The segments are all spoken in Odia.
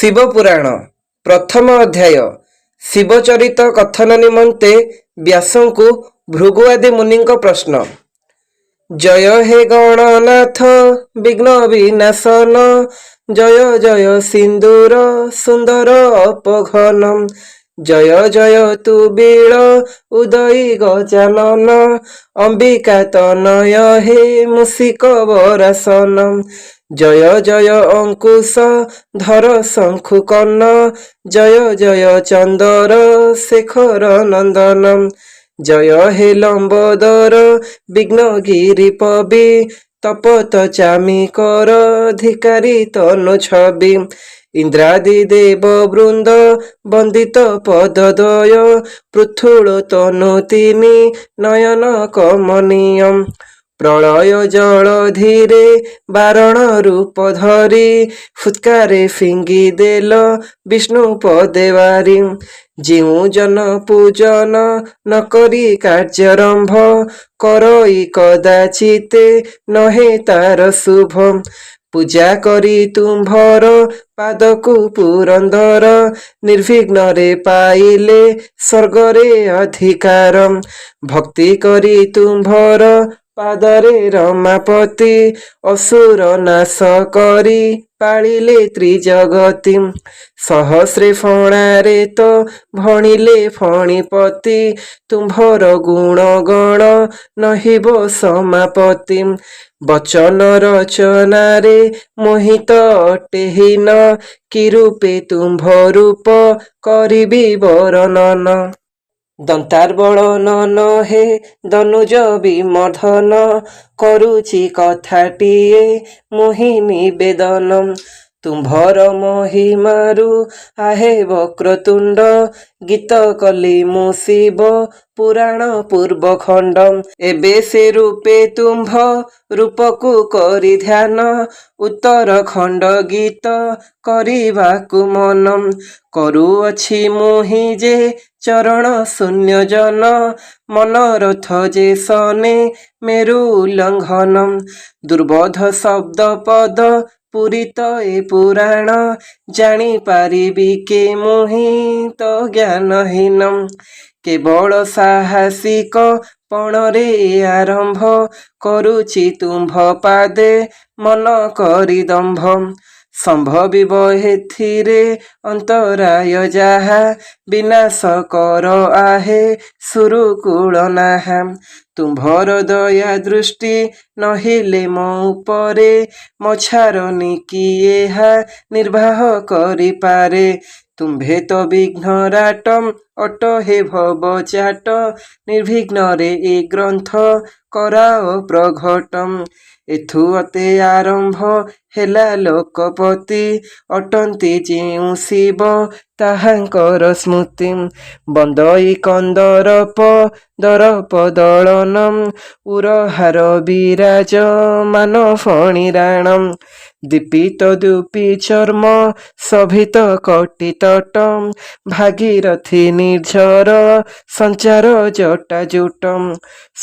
शिवपुराण प्रथम अध्याय शिवचरित कथन निमंते व्यासंकु भृगु आदि मुनिंक प्रश्न। जय हे गणनाथ विघ्न विनाशन जय जय सिंदूर सुंदर अपघन जय जय तु बीळ उदयी गजानन अंबिका तनय हे मुसिक वरासन जय जय अंकुश धर शंखु कर्ण जय जय चंदर शेखर नंदन जय हे लंबोदर विघ्नगिरी पवि तपत चामिकर धिकारी तनु छवि इंद्रादि देव वृंद वंदित पदद्वय पृथुल तनु तिनि नयन कमनीय प्रलय जल धीरे बारण रूप धरी फुत्कारे फिंगी देल विष्णु पदेवारी जिउ जन पूजन न करी कार्यारंभ करई कदाचिते नहे तार शुभ पूजा करी तुम्भर पादकु पुरंदर निर्विघ्न रे पाइले स्वर्गरे अधिकार भक्ति करी तुम्भर पादरे रमापति असुर नाश करी पालिले त्रिजगति सहस्रे फणारे तो भणिले फणिपति तुम्भर गुण गण नहिब समापति वचन रचनारे मोहित अटेहीन कि रूपे तुम्भ रूप करिबी वर्णन दंतार्बल नन हे दनुज विमर्धन करुचि कथाटिए मोहि निवेदन तुम्भर महिमारु आहे वक्रतुंड गीत कली मु शिव पुराण पूर्व खंड एबे से रूपे तुम्भ रूपकु करी ध्यान उत्तर खंड गीत करिबाकु मन करुअछि मोहि जे चरण शून्य जन मनरथ जे सने मेरु उल्लंघन दुर्बोध शब्द पद पुरीत ए पुराण जानी पारिबी के मोहि तो ज्ञानहीन केवल साहसिक पणरे आरंभ करुचि तुम्भ पादे मन करी दंभ संभविब हेथिरे अंतराय जाहा विनाश कर आहे सुरुकूल नाहा तुम्भर दया दृष्टि नहिले मो उपरे मछारनी किए हा निर्वाह करि पारे तुम्भे तो विघ्नराटम अट हे भव चाट निर्विघ्न रे ए ग्रंथ कराओ प्रघटम एथु अते आरंभ हेला लोकपति अटंती जेउ शिव ताहांकर स्मृति बंदई कंदरप दरप दलनम उरहार विराज मान फणिराणम दीपित दूपी चर्म शोभित कटितटम भागीरथी निर्झर संचार जटाजुटम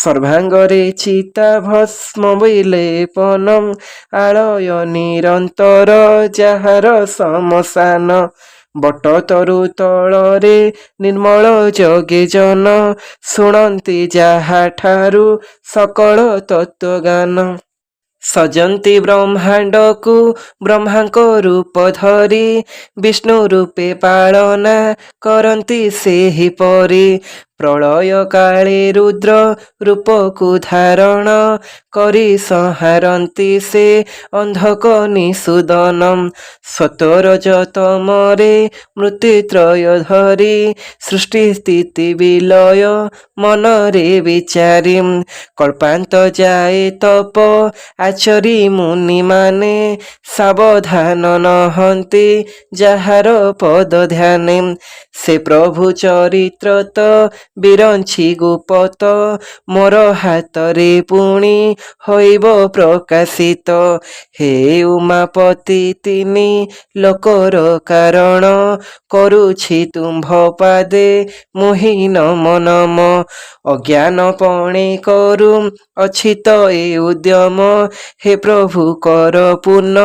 सर्वांगरे चिता भस्म विलेपनम आलय निरंतर जाहार समसान बटतरु तଳରେ निर्मल जोगे जन शुणन्ति जाहा ठारु सकल तत्वगान सजंती ब्रह्मांड को ब्रह्मांक रूप धरी विष्णु रूपे पालना करती सेहि परी प्रलय काले रुद्र रूप को धारण करी संहारती से अंधक निषुदनम स्वतरजतमरे मृत्युत्रय धरी सृष्टि स्थिति विलय मनरे विचारी कल्पांत जाए तप आचरी मुनि माने सावधान नहंती जाहार पद ध्याने से प्रभु चरित्र तो बिरंछि गुपत मोर हातरे पुणी होइब प्रकाशित हे उमापति तिनि लोकर कारण करुछि तुम्भ पादे मोहि नम नम अज्ञान पणे करू अछि तो ए उद्यम हे प्रभु कर पूर्ण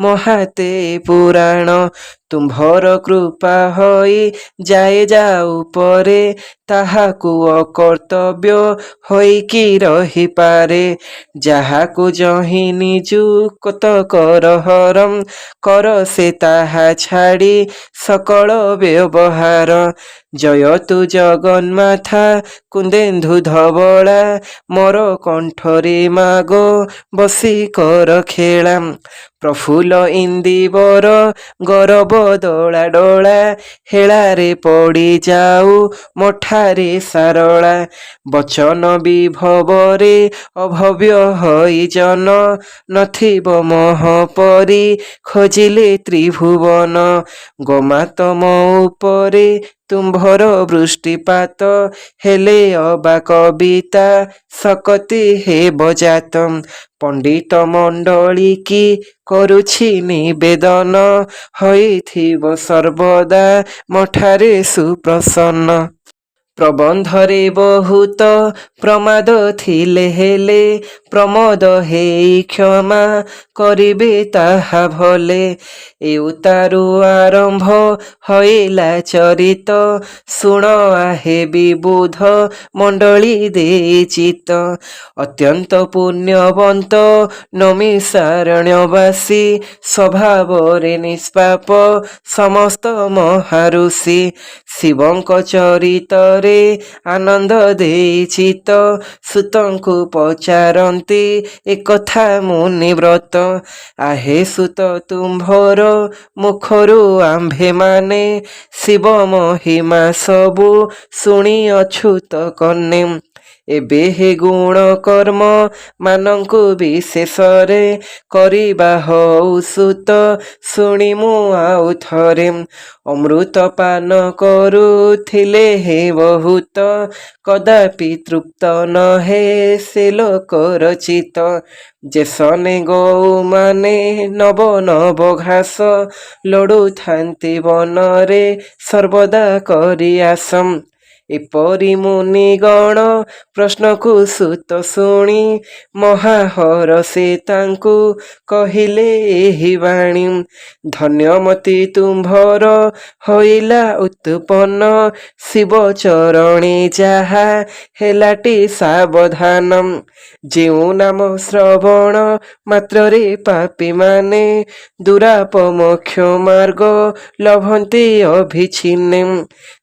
महाते पुराण ତୁମ୍ଭର କୃପା ହୋଇ ଯାଏ ଯାଉ ପରେ, ତାହାକୁ ଅକର୍ତ୍ତବ୍ୟ ହୋଇକି ରହିପାରେ। ଯାହାକୁ ଯହିଁ ନିଯୁକ୍ତ କର ହରମ୍, କର ସେ ତାହା ଛାଡ଼ି ସକଳ ବ୍ୟବହାର। ଜୟ ତୁ ଜଗନ୍ମାଥା କୁନ୍ଦେନ୍ଦୁ ଧବଳା, ମୋର କଣ୍ଠରେ ମାଗ ବସି କର ଖେଳା। ପ୍ରଫୁଲ୍ଲ ଇନ୍ଦିବର ଗରବ ଦୋଳା ଡୋଳା, ହେଳାରେ ପଡ଼ି ଯାଉ ମଠାରେ ସାରଳା। ବଚନ ବିଭବରେ ଅଭବ୍ୟ ହୋଇ ଜନ, ନଥିବ ମୋହ ପରି ଖୋଜିଲେ ତ୍ରିଭୁବନ। ଗୋମାତ ମୋ ଉପରେ ତୁମ୍ଭର ବୃଷ୍ଟିପାତ, ହେଲେ ଅବା କବିତା ଶକତି ହେବ ଜାତ। ପଣ୍ଡିତ ମଣ୍ଡଳୀ କି କରୁଛି ନିବେଦନ, ହୋଇଥିବ ସର୍ବଦା ମଠାରେ ସୁପ୍ରସନ୍ନ। ପ୍ରବନ୍ଧରେ ବହୁତ ପ୍ରମାଦ ଥିଲେ ହେଲେ, ପ୍ରମୋଦ ହେଇ କ୍ଷମା କରିବେ ତାହା ଭଲେ। ଏଉତାରୁ ଆରମ୍ଭ ହୋଇଲା ଚରିତ, ଶୁଣ ଆହେ ବିବୁଧ ମଣ୍ଡଳୀ ଦେଇ ଚିତ୍ତ। ଅତ୍ୟନ୍ତ ପୁଣ୍ୟବନ୍ତ ନୈମିଷାରଣ୍ୟବାସୀ, ସ୍ୱଭାବରେ ନିଷ୍ପାପ ସମସ୍ତ ମହାଋଷି। ଶିବଙ୍କ ଚରିତରେ ଆନନ୍ଦ ଦେଇ ଚିତ୍ତ, ସୁତଙ୍କୁ ପଚାରନ୍ତି ଏକଥା ମୁନିବ୍ରତ। ଆହେ ସୁତ ତୁମ୍ଭର ମୁଖରୁ ଆମ୍ଭେମାନେ, ଶିବ ମହିମା ସବୁ ଶୁଣିଅଛୁ ତ କର୍ଣ୍ଣେ। ଏବେ ହେ ଗୁଣ କର୍ମ ମାନଙ୍କୁ ବିଶେଷରେ, କରିବା ହଉ ସୁତ ଶୁଣିମୁ ଆଉ ଥରେ। ଅମୃତ ପାନ କରୁଥିଲେ ହେ ବହୁତ, କଦାପି ତୃପ୍ତ ନହେ ସେ ଲୋକର ଚିତ୍ତ। ଯେସନେ ଗୋଉମାନେ ନବ ନବ ଘାସ, ଲୋଡୁଥାନ୍ତି ବନରେ ସର୍ବଦା କରି ଆସ। ଏପରି ମୁନିଗଣ ପ୍ରଶ୍ନକୁ ସୁତ ଶୁଣି, ମହାହରଷେ ତାଙ୍କୁ କହିଲେ ଏହି ବାଣୀ। ଧନ୍ୟମତି ତୁମ୍ଭର ହୋଇଲା ଉତ୍ପନ୍ନ, ଶିବ ଚରଣେ ଯାହା ହେଲାଟି ସାବଧାନ। ଯେଉଁ ନାମ ଶ୍ରବଣ ମାତ୍ରରେ ପାପୀମାନେ, ଦୁରାପମୋକ୍ଷ ମାର୍ଗ ଲଭନ୍ତି ଅଭିଛିନ୍ନେ।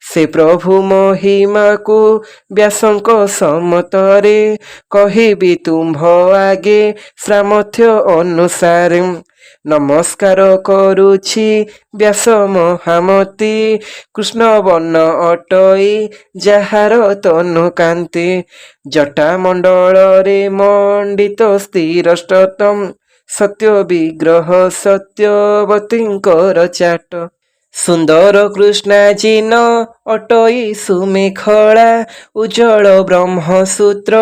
ସେ ପ୍ରଭୁ ମହିମାକୁ ବ୍ୟାସଙ୍କ ସମ୍ମତରେ, କହିବି ତୁମ୍ଭ ଆଗେ ସାମର୍ଥ୍ୟ ଅନୁସାରେ। ନମସ୍କାର କରୁଛି ବ୍ୟାସ ମହାମତି, କୃଷ୍ଣବର୍ଣ୍ଣ ଅଟଇ ଯାହାର ତନୁ କାନ୍ତି। ଜଟାମଣ୍ଡଳରେ ମଣ୍ଡିତ ସ୍ଥିରଷ୍ଟତମ୍, ସତ୍ୟ ବିଗ୍ରହ ସତ୍ୟବତୀଙ୍କର ଚାଟ। ସୁନ୍ଦର କୃଷ୍ଣାଜିନ ଅଟଇ ସୁମେଖଳା, ଉଜ୍ଜଳ ବ୍ରହ୍ମସୂତ୍ର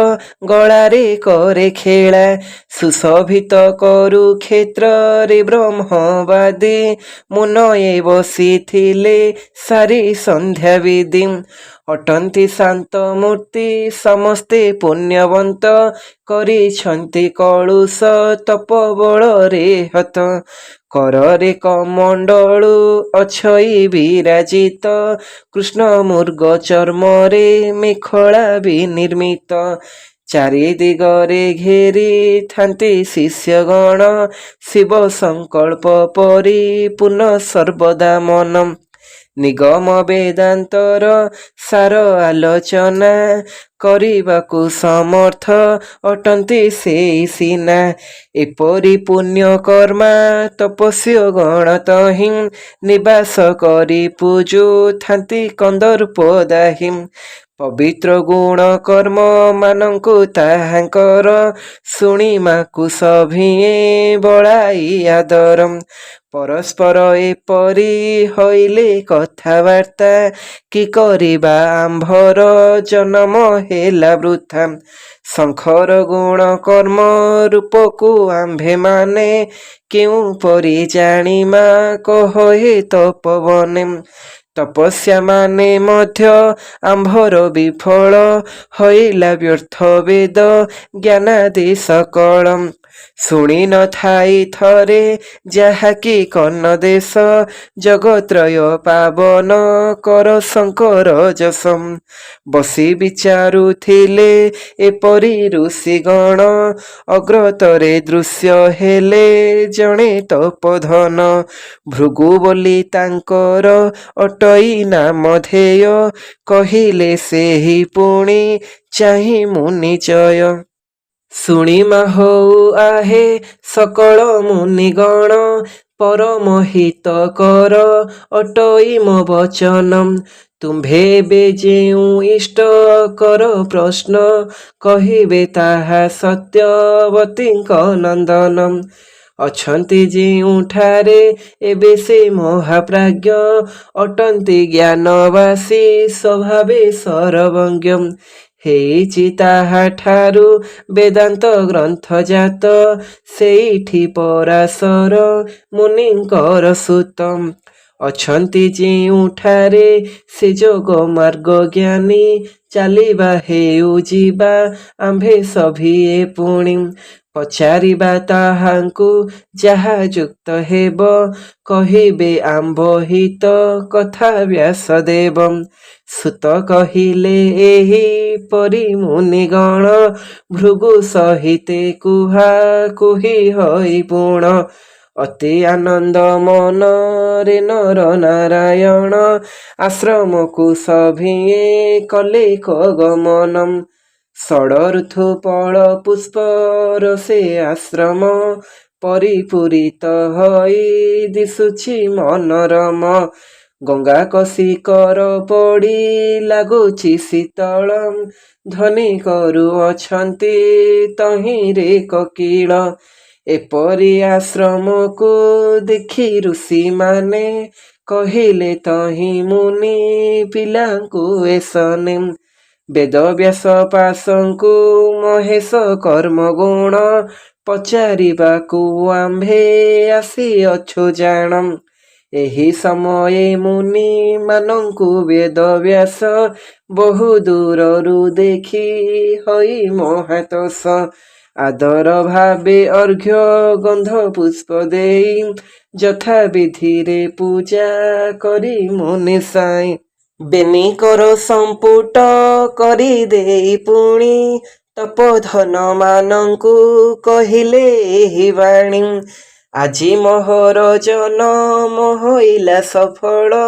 ଗଳାରେ କରେ ଖେଳା। ସୁଶୋଭିତ କରୁ କ୍ଷେତ୍ରରେ ବ୍ରହ୍ମବାଦୀ, ମୁନଏ ବସିଥିଲେ ସାରି ସନ୍ଧ୍ୟା ବିଧି। ଅଟନ୍ତି ଶାନ୍ତ ମୂର୍ତ୍ତି ସମସ୍ତେ ପୁଣ୍ୟବନ୍ତ, କରିଛନ୍ତି କଳୁଷ ତପୋବଳରେ ହତ। କରରେ କମଣ୍ଡଳୁ ଅଛଇ ବିରାଜିତ, କୃଷ୍ଣ ମୃଗ ଚର୍ମରେ ମେଖଳା ବିନିର୍ମିତ। ଚାରି ଦିଗରେ ଘେରିଥାନ୍ତି ଶିଷ୍ୟଗଣ, ଶିବ ସଂକଳ୍ପ ପରିପୂର୍ଣ୍ଣ ସର୍ବଦା ମନ। ନିଗମ ବେଦାନ୍ତର ସାର ଆଲୋଚନା, କରିବାକୁ ସମର୍ଥ ଅଟନ୍ତି ସେଇ ସିନା। ଏପରି ପୁଣ୍ୟକର୍ମା ତପସ୍ୱୀ ଗଣ ତହିଁ, ନିବାସ କରି ପୂଜୁଥାନ୍ତି କନ୍ଦର୍ପ ଦାହି। ପବିତ୍ର ଗୁଣ କର୍ମ ମାନଙ୍କୁ ତାହାଙ୍କର, ଶୁଣିମାକୁ ସଭିଏଁ ବଳାଇ ଆଦର। ପରସ୍ପର ଏପରି ହୋଇଲେ କଥାବାର୍ତ୍ତା, କି କରିବା ଆମ୍ଭର ଜନମ ହେଲା ବୃଥା। ଶଙ୍ଖର ଗୁଣ କର୍ମ ରୂପକୁ ଆମ୍ଭେମାନେ, କେଉଁପରି ଜାଣିମା କହ ହେ ତପୋବନେ। ତପସ୍ୟାମାନେ ମଧ୍ୟ ଆମ୍ଭର ବିଫଳ, ହୋଇଲା ବ୍ୟର୍ଥ ବେଦ ଜ୍ଞାନାଦି ସକଳ। ଶୁଣି ନଥାଇ ଥରେ ଯାହାକି କର୍ଣ୍ଣ ଦେଶ ଜଗତ୍ରୟ ପାବନ କର ଶଙ୍କର ଯଶମ୍। ବସି ବିଚାରୁଥିଲେ ଏପରି ଋଷିଗଣ ଅଗ୍ରତରେ ଦୃଶ୍ୟ ହେଲେ ଜଣେ ତପୋଧନ। ଭୃଗୁ ବୋଲି ତାଙ୍କର ଅଟଇ ନାମଧେୟ କହିଲେ ସେହି ପୁଣି ଚାହିଁ ମୁନିଚୟ। ଶୁଣିମା ହଉ ଆହେ ସକଳ ମୁନିଗଣ ପରମହିତ କର ଅଟଇ ମୋ ବଚନମ୍। ତୁମ୍ଭେ ଏବେ ଯେଉଁ ଇଷ୍ଟ କର ପ୍ରଶ୍ନ କହିବେ ତାହା ସତ୍ୟବତୀଙ୍କ ନନ୍ଦନମ୍। ଅଛନ୍ତି ଯେଉଁଠାରେ ଏବେ ସେ ମହାପ୍ରାଜ୍ଞ ଅଟନ୍ତି ଜ୍ଞାନବାସୀ ସ୍ୱଭାବେ ସରବଜ୍ଞ। ହେଇଛି ତାହାଠାରୁ ବେଦାନ୍ତ ଗ୍ରନ୍ଥ ଜାତ ସେଇଠି ପରାଶର ମୁନିଙ୍କର ସୁତ। ଅଛନ୍ତି ଯେଉଁଠାରେ ସେ ଯୋଗ ମାର୍ଗ ଜ୍ଞାନୀ ଚାଲିବା ହେଉ ଯିବା ଆମ୍ଭେ ସଭିଏ ପୁଣି। ପଚାରିବା ତାହାଙ୍କୁ ଯାହା ଯୁକ୍ତ ହେବ କହିବେ ଆମ୍ଭ ହିତ କଥା ବ୍ୟାସଦେବ। ସୁତ କହିଲେ ଏହିପରି ମୁନିଗଣ ଭୃଗୁ ସହିତେ କୁହା କୁହି ହୋଇ ପୁଣ। ଅତି ଆନନ୍ଦ ମନରେ ନର ନାରାୟଣ ଆଶ୍ରମକୁ ସଭିଏ କଲେ ଗମନମ୍। ଷଡ଼ ଋତୁ ଫଳ ପୁଷ୍ପର ସେ ଆଶ୍ରମ ପରିପୂରିତ ହୋଇ ଦିଶୁଛି ମନୋରମ। ଗଙ୍ଗା କସି କର ପଡ଼ି ଲାଗୁଛି ଶୀତଳ ଧ୍ୱନି କରୁଅଛନ୍ତି ତହିଁରେ କୋକିଳ। ଏପରି ଆଶ୍ରମକୁ ଦେଖି ଋଷିମାନେ କହିଲେ ତହିଁ ମୁନି ପିଲାଙ୍କୁ ଏସନେ। ବେଦବ୍ୟାସ ପାଶଙ୍କୁ ମହେଶ କର୍ମଗୁଣ ପଚାରିବାକୁ ଆମ୍ଭେ ଆସିଅଛୁ ଜାଣମ୍। ଏହି ସମୟେ ମୁନି ମାନଙ୍କୁ ବେଦବ୍ୟାସ ବହୁ ଦୂରରୁ ଦେଖି ହୋଇ ମହାତୋଷ। ଆଦର ଭାବେ ଅର୍ଘ୍ୟ ଗନ୍ଧ ପୁଷ୍ପ ଦେଇ ଯଥା ବିଧିରେ ପୂଜା କରି ମୁନି ସାଇଁ। ବେନି କର ସମ୍ପୁଟ କରି ଦେଇ ପୁଣି ତପୋଧନ ମାନଙ୍କୁ କହିଲେ ଏହି ବାଣୀ। ଆଜି ମୋହର ଜନମ ହୋଇଲା ସଫଳ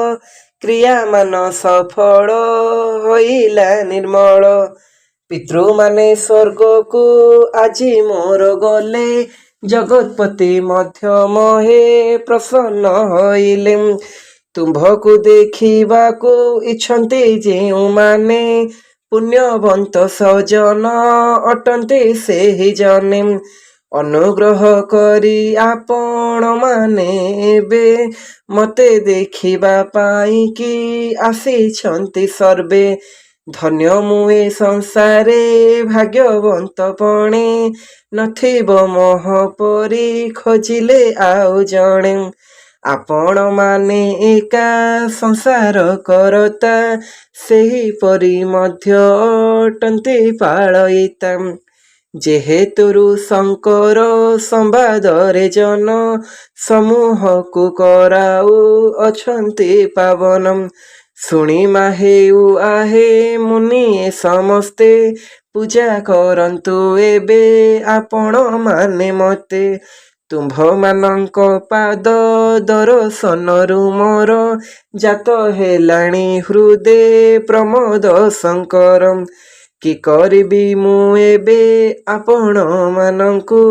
କ୍ରିୟାମାନ ସଫଳ ହୋଇଲା ନିର୍ମଳ। ପିତୃମାନେ ସ୍ୱର୍ଗକୁ ଆଜି ମୋର ଗଲେ ଜଗତ୍ପତି ମଧ୍ୟ ମୋହେ ପ୍ରସନ୍ନ ହୋଇଲେ। ତୁମ୍ଭକୁ ଦେଖିବାକୁ ଇଚ୍ଛନ୍ତି ଯେଉଁମାନେ ପୁଣ୍ୟବନ୍ତ ସଜନ ଅଟନ୍ତି ସେହି ଜନେ। ଅନୁଗ୍ରହ କରି ଆପଣମାନେ ଏବେ ମତେ ଦେଖିବା ପାଇଁ କି ଆସିଛନ୍ତି ସର୍ବେ। ଧନ୍ୟ ମୁଁ ଏ ସଂସାରେ ଭାଗ୍ୟବନ୍ତ ପଣେ ନଥିବ ମୋହ ପରି ଖୋଜିଲେ ଆଉ ଜଣେ। ଆପଣମାନେ ଏକା ସଂସାର କରତା ସେହିପରି ମଧ୍ୟ ଅଟନ୍ତି ପାଳୟିତା। ଯେହେତୁରୁ ଶଙ୍କର ସମ୍ବାଦରେ ଜନ ସମୂହକୁ କରାଉ ଅଛନ୍ତି ପାବନମ୍। ଶୁଣିମା ହେଉ ଆହେ ମୁନି ସମସ୍ତେ ପୂଜା କରନ୍ତୁ ଏବେ ଆପଣମାନେ ମତେ। ତୁମ୍ଭମାନଙ୍କ ପାଦ ଦର୍ଶନରୁ ମୋର ଜାତ ହେଲାଣି ହୃଦେ ପ୍ରମୋଦ ଶଙ୍କର। କି କରିବି ମୁଁ ଏବେ ଆପଣମାନଙ୍କୁ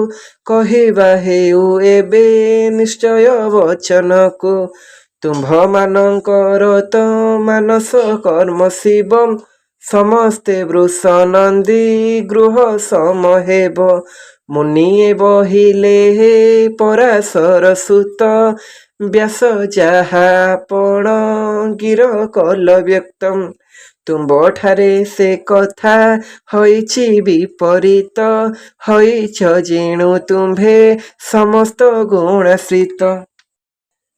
କହିବା ହେଉ ଏବେ ନିଶ୍ଚୟ ବଚନକୁ। ତୁମ୍ଭମାନଙ୍କର ତ ମାନସ କର୍ମ ଶିବ ସମସ୍ତେ ବୃଷ ନନ୍ଦୀ ଗୃହ ସମ ହେବ। ମୁନିଏ ବହିଲେ ହେ ପରାଶର ସୁତ ବ୍ୟାସ ଯାହା ଆପଣ ଗିର କଲ ବ୍ୟକ୍ତମ୍। ତୁମ୍ଭଠାରେ ସେ କଥା ହୋଇଛି ବିପରୀତ ହୋଇଛ ଯେଣୁ ତୁମ୍ଭେ ସମସ୍ତ ଗୁଣାଶ୍ରିତ।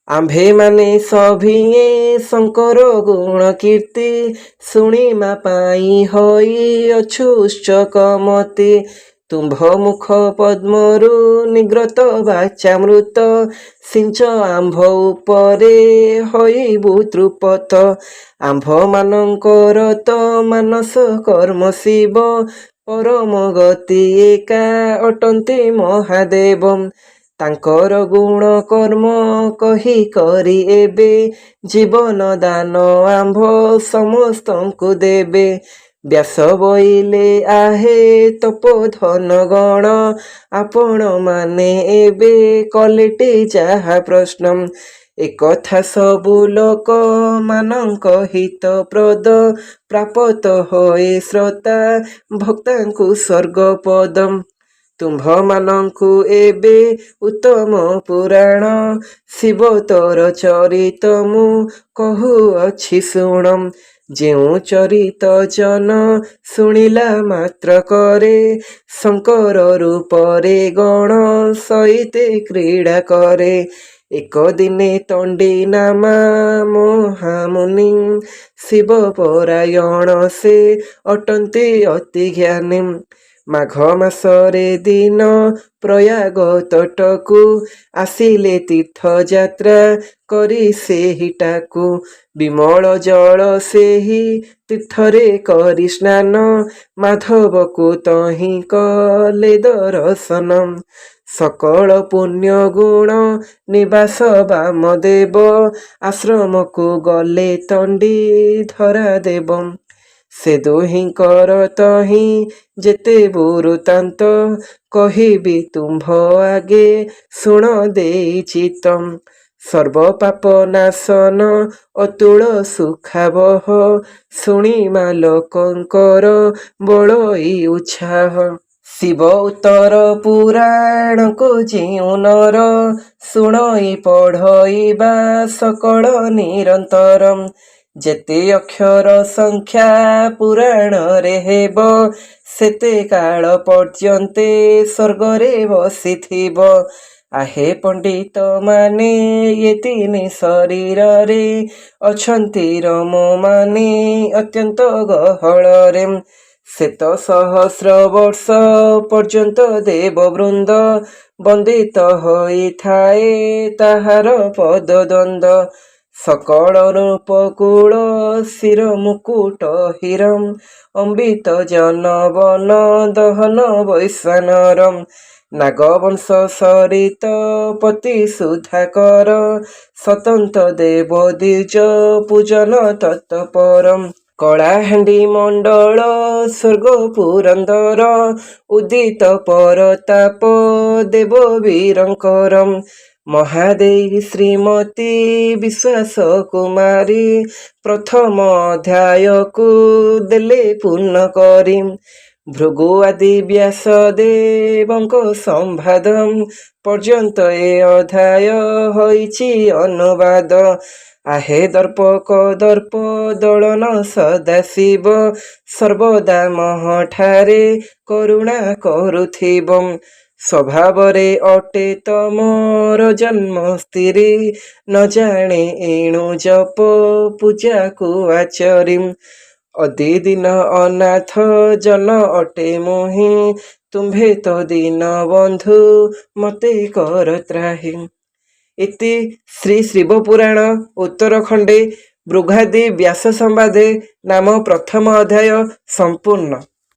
ଆମ୍ଭେମାନେ ସଭିଏ ଶଙ୍କର ଗୁଣ କୀର୍ତ୍ତି ଶୁଣିମା ପାଇଁ ହୋଇଅଛୁ ଉତ୍ସୁକ ମତେ। ତୁମ୍ଭ ମୁଖ ପଦ୍ମରୁ ନିଗ୍ରତ ବାଚାମୃତ ସିଞ୍ଚ ଆମ୍ଭ ଉପରେ ହଇବୁ ତୃପତ। ଆମ୍ଭମାନଙ୍କର ତ ମାନସ କର୍ମ ଶିବ ପରମ ଗତି ଏକା ଅଟନ୍ତି ମହାଦେବ। ତାଙ୍କର ଗୁଣ କର୍ମ କହି କରି ଏବେ ଜୀବନ ଦାନ ଆମ୍ଭ ସମସ୍ତଙ୍କୁ ଦେବେ। ବ୍ୟାସ ବୋଇଲେ ଆହେ ତପୋଧନ ଗଣ ଆପଣମାନେ ଏବେ କଲେଟି ଯାହା ପ୍ରଶ୍ନ। ଏକଥା ସବୁ ଲୋକମାନଙ୍କ ହିତପ୍ରଦ ପ୍ରାପତ ହୋଇ ଶ୍ରୋତା ଭକ୍ତାଙ୍କୁ ସ୍ୱର୍ଗପଦ। ତୁମ୍ଭମାନଙ୍କୁ ଏବେ ଉତ୍ତମ ପୁରାଣ ଶିବତର ଚରିତ ମୁଁ କହୁଅଛି ଶୁଣ। ଯେଉଁ ଚରିତ ଜନ ଶୁଣିଲା ମାତ୍ରକରେ ଶଙ୍କର ରୂପରେ ଗଣ ସହିତେ କ୍ରୀଡ଼ା କରେ। ଏକ ଦିନେ ତଣ୍ଡି ନାମା ମହାମୁନି ଶିବ ପରାୟଣ ସେ ଅଟନ୍ତି ଅତି ଜ୍ଞାନୀ। ମାଘ ମାସରେ ଦିନ ପ୍ରୟାଗ ତଟକୁ ଆସିଲେ ତୀର୍ଥଯାତ୍ରା କରି ସେହିଟାକୁ। ବିମଳ ଜଳ ସେହି ତୀର୍ଥରେ କରି ସ୍ନାନ ମାଧବକୁ ତହିଁ କଲେ ଦର୍ଶନ। ସକଳ ପୁଣ୍ୟ ଗୁଣ ନିବାସ ବାମଦେବ ଆଶ୍ରମକୁ ଗଲେ ତଣ୍ଡି ଧରାଦେବ। ସେ ଦୁହିଁଙ୍କର ତହିଁ ଯେତେ ବୃତ୍ତାନ୍ତ କହିବି ତୁମ୍ଭ ଆଗେ ଶୁଣ ଦେଇ ଚିତ୍ତ। ସର୍ବପାପ ନାଶନ ଅତୁଳ ସୁଖାବହ ଶୁଣିମା ଲୋକଙ୍କର ବଳଇ ଉତ୍ସାହ। ଶିବ ଉତ୍ତର ପୁରାଣକୁ ଯେଉଁ ନର ଶୁଣଇ ପଢ଼ଇବା ସକଳ ନିରନ୍ତର। ଯେତେ ଅକ୍ଷର ସଂଖ୍ୟା ପୁରାଣରେ ହେବ ସେତେ କାଳ ପର୍ଯ୍ୟନ୍ତେ ସ୍ୱର୍ଗରେ ବସିଥିବ। ଆହେ ପଣ୍ଡିତମାନେ ଏ ତିନି ଶରୀରରେ ଅଛନ୍ତି ରମମାନେ ଅତ୍ୟନ୍ତ ଗହଳରେ। ଶତ ସହସ୍ର ବର୍ଷ ପର୍ଯ୍ୟନ୍ତ ଦେବବୃନ୍ଦ ବନ୍ଦିତ ହୋଇଥାଏ ତାହାର ପଦଦ୍ୱନ୍ଦ। ସକଳ ରୂପକୁଳ ଶିର ମୁକୁଟ ହୀରମ୍ ଅମ୍ବିତ ଜନବନ ଦହନ ବୈଶ୍ୱାନର। ନାଗବଂଶ ସରିତ ପତି ସୁଧାକର ସତନ୍ତ ଦେବ ଦ୍ୱିଜ ପୂଜନ ତତ୍ପର। କଳାହାଣ୍ଡି ମଣ୍ଡଳ ସ୍ୱର୍ଗ ପୁରନ୍ଦର ଉଦିତ ପରତାପ ଦେବ ବୀରଙ୍କର। ମହାଦେଇ ଶ୍ରୀମତୀ ବିଶ୍ୱାସ କୁମାରୀ ପ୍ରଥମ ଅଧ୍ୟାୟକୁ ଦେଲେ ପୂର୍ଣ୍ଣ କରି। ଭୃଗୁ ଆଦି ବ୍ୟାସଦେବଙ୍କ ସମ୍ବାଦ ପର୍ଯ୍ୟନ୍ତ ଏ ଅଧ୍ୟାୟ ହୋଇଛି ଅନୁବାଦ। ଆହେ ଦର୍ପ କଦର୍ପ ଦଳନ ସଦାଶିବ ସର୍ବଦା ମହଠାରେ କରୁଣା କରୁଥିବ। ସ୍ୱଭାବରେ ଅଟେ ତମର ଜନ୍ମ ସ୍ଥିରୀ ନ ଜାଣେ ଏଣୁ ଜପ ପୂଜାକୁ ଆଚରି। ଅଦିଦିନ ଅନାଥ ଜନ ଅଟେ ମୋହି ତୁମ୍ଭେ ତ ଦୀନ ବନ୍ଧୁ ମତେ କର ତ୍ରାହି। ଇତି ଶ୍ରୀ ଶିବପୁରାଣ ଉତ୍ତରଖଣ୍ଡେ ବୃଗାଦି ବ୍ୟାସ ସମ୍ବାଦେ ନାମ ପ୍ରଥମ ଅଧ୍ୟାୟ ସମ୍ପୂର୍ଣ୍ଣ।